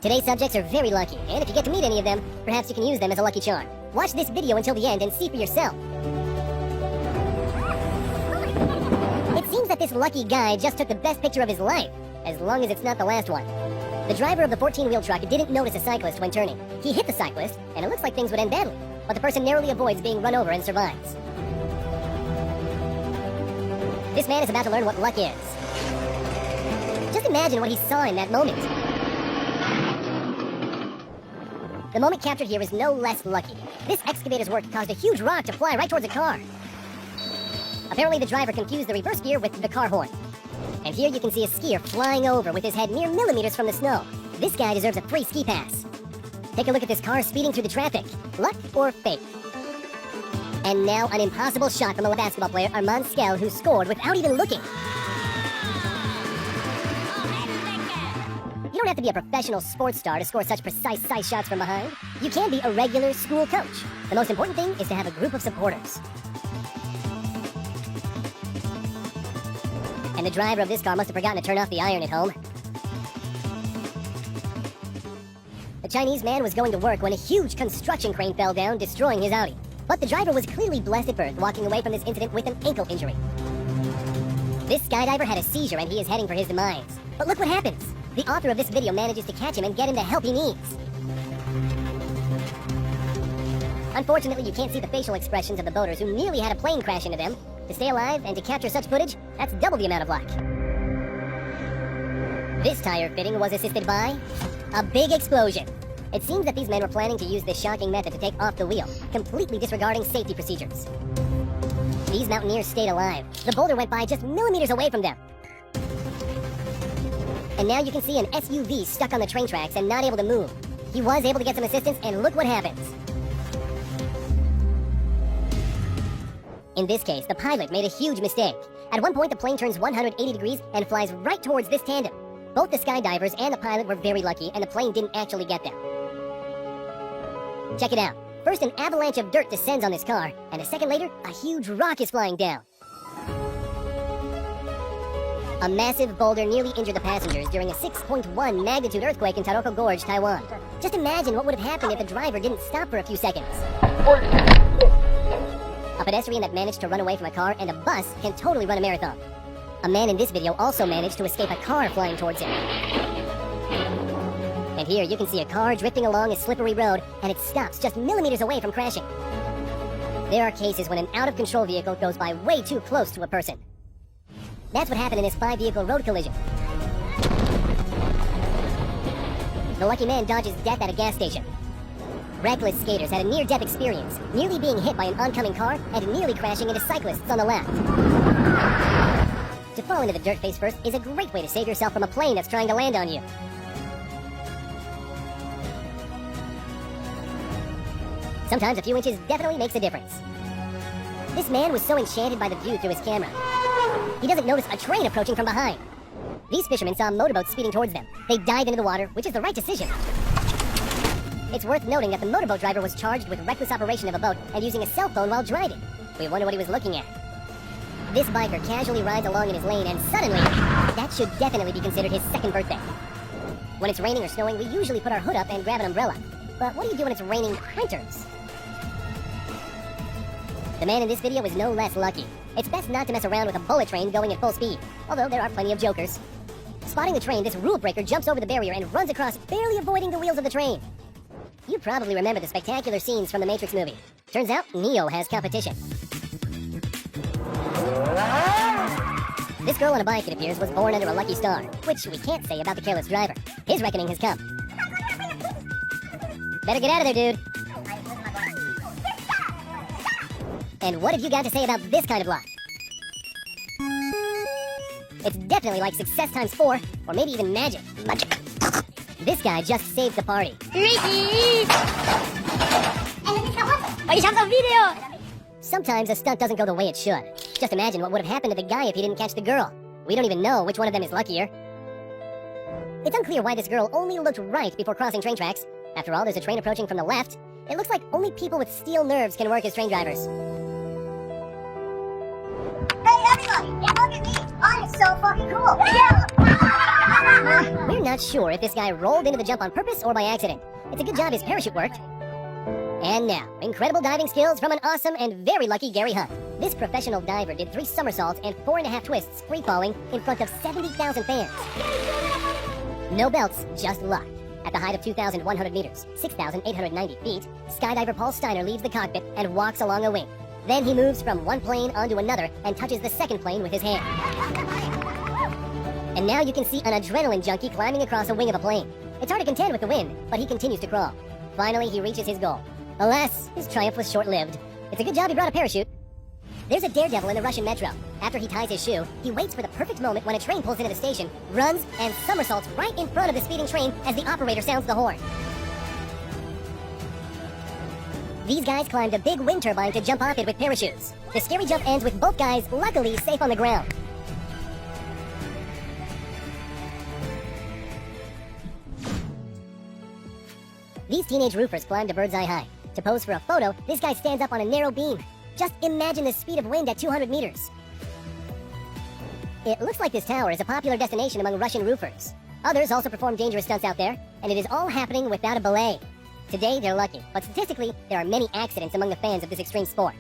Today's subjects are very lucky, and if you get to meet any of them, perhaps you can use them as a lucky charm. Watch this video until the end and see for yourself. It seems that this lucky guy just took the best picture of his life, as long as it's not the last one. The driver of the 14-wheel truck didn't notice a cyclist when turning. He hit the cyclist, and it looks like things would end badly, but the person narrowly avoids being run over and survives. This man is about to learn what luck is. Just imagine what he saw in that moment. The moment captured here is no less lucky. This excavator's work caused a huge rock to fly right towards a car. Apparently the driver confused the reverse gear with the car horn. And here you can see a skier flying over with his head mere millimeters from the snow. This guy deserves a free ski pass. Take a look at this car speeding through the traffic. Luck or fate? And now an impossible shot from the basketball player Armand Skell, who scored without even looking. You don't have to be a professional sports star to score such precise size shots from behind. You can be a regular school coach. The most important thing is to have a group of supporters. And the driver of this car must have forgotten to turn off the iron at home. The Chinese man was going to work when a huge construction crane fell down, destroying his Audi. But the driver was clearly blessed at birth, walking away from this incident with an ankle injury. This skydiver had a seizure and he is heading for his demise. But look what happens. The author of this video manages to catch him and get him the help he needs. Unfortunately, you can't see the facial expressions of the boaters who nearly had a plane crash into them. To stay alive and to capture such footage, that's double the amount of luck. This tire fitting was assisted by a big explosion. It seems that these men were planning to use this shocking method to take off the wheel, completely disregarding safety procedures. These mountaineers stayed alive. The boulder went by just millimeters away from them. And now you can see an SUV stuck on the train tracks and not able to move. He was able to get some assistance, and look what happens. In this case, the pilot made a huge mistake. At one point, the plane turns 180 degrees and flies right towards this tandem. Both the skydivers and the pilot were very lucky, and the plane didn't actually get them. Check it out. First, an avalanche of dirt descends on this car, and a second later, a huge rock is flying down. A massive boulder nearly injured the passengers during a 6.1 magnitude earthquake in Taroko Gorge, Taiwan. Just imagine what would have happened if the driver didn't stop for a few seconds. A pedestrian that managed to run away from a car and a bus can totally run a marathon. A man in this video also managed to escape a car flying towards him. And here you can see a car drifting along a slippery road, and it stops just millimeters away from crashing. There are cases when an out-of-control vehicle goes by way too close to a person. That's what happened in this 5-vehicle road collision. The lucky man dodges death at a gas station. Reckless skaters had a near-death experience, nearly being hit by an oncoming car and nearly crashing into cyclists on the left. To fall into the dirt face first is a great way to save yourself from a plane that's trying to land on you. Sometimes a few inches definitely makes a difference. This man was so enchanted by the view through his camera. He doesn't notice a train approaching from behind. These fishermen saw motorboats speeding towards them. They dived into the water, which is the right decision. It's worth noting that the motorboat driver was charged with reckless operation of a boat and using a cell phone while driving. We wonder what he was looking at. This biker casually rides along in his lane, and suddenly, that should definitely be considered his second birthday. When it's raining or snowing, we usually put our hood up and grab an umbrella. But what do you do when it's raining printers? The man in this video is no less lucky. It's best not to mess around with a bullet train going at full speed, although there are plenty of jokers. Spotting the train, this rule breaker jumps over the barrier and runs across, barely avoiding the wheels of the train. You probably remember the spectacular scenes from the Matrix movie. Turns out, Neo has competition. This girl on a bike, it appears, was born under a lucky star, which we can't say about the careless driver. His reckoning has come. Better get out of there, dude. And what have you got to say about this kind of luck? It's definitely like success times 4, or maybe even magic. This guy just saved the party. Sometimes a stunt doesn't go the way it should. Just imagine what would have happened to the guy if he didn't catch the girl. We don't even know which one of them is luckier. It's unclear why this girl only looked right before crossing train tracks. After all, there's a train approaching from the left. It looks like only people with steel nerves can work as train drivers. Hey everybody, look at me! I'm so fucking cool! Yeah! We're not sure if this guy rolled into the jump on purpose or by accident. It's a good job his parachute worked. And now, incredible diving skills from an awesome and very lucky Gary Hunt. This professional diver did 3 somersaults and 4.5 twists free-falling in front of 70,000 fans. No belts, just luck. At the height of 2,100 meters, 6,890 feet, skydiver Paul Steiner leaves the cockpit and walks along a wing. Then he moves from one plane onto another and touches the second plane with his hand. And now you can see an adrenaline junkie climbing across a wing of a plane. It's hard to contend with the wind, but he continues to crawl. Finally, he reaches his goal. Alas, his triumph was short-lived. It's a good job he brought a parachute. There's a daredevil in the Russian metro. After he ties his shoe, he waits for the perfect moment when a train pulls into the station, runs, and somersaults right in front of the speeding train as the operator sounds the horn. These guys climbed a big wind turbine to jump off it with parachutes. The scary jump ends with both guys luckily safe on the ground. These teenage roofers climbed to bird's eye high. To pose for a photo, this guy stands up on a narrow beam. Just imagine the speed of wind at 200 meters. It looks like this tower is a popular destination among Russian roofers. Others also perform dangerous stunts out there, and it is all happening without a belay. Today, they're lucky, but statistically, there are many accidents among the fans of this extreme sport.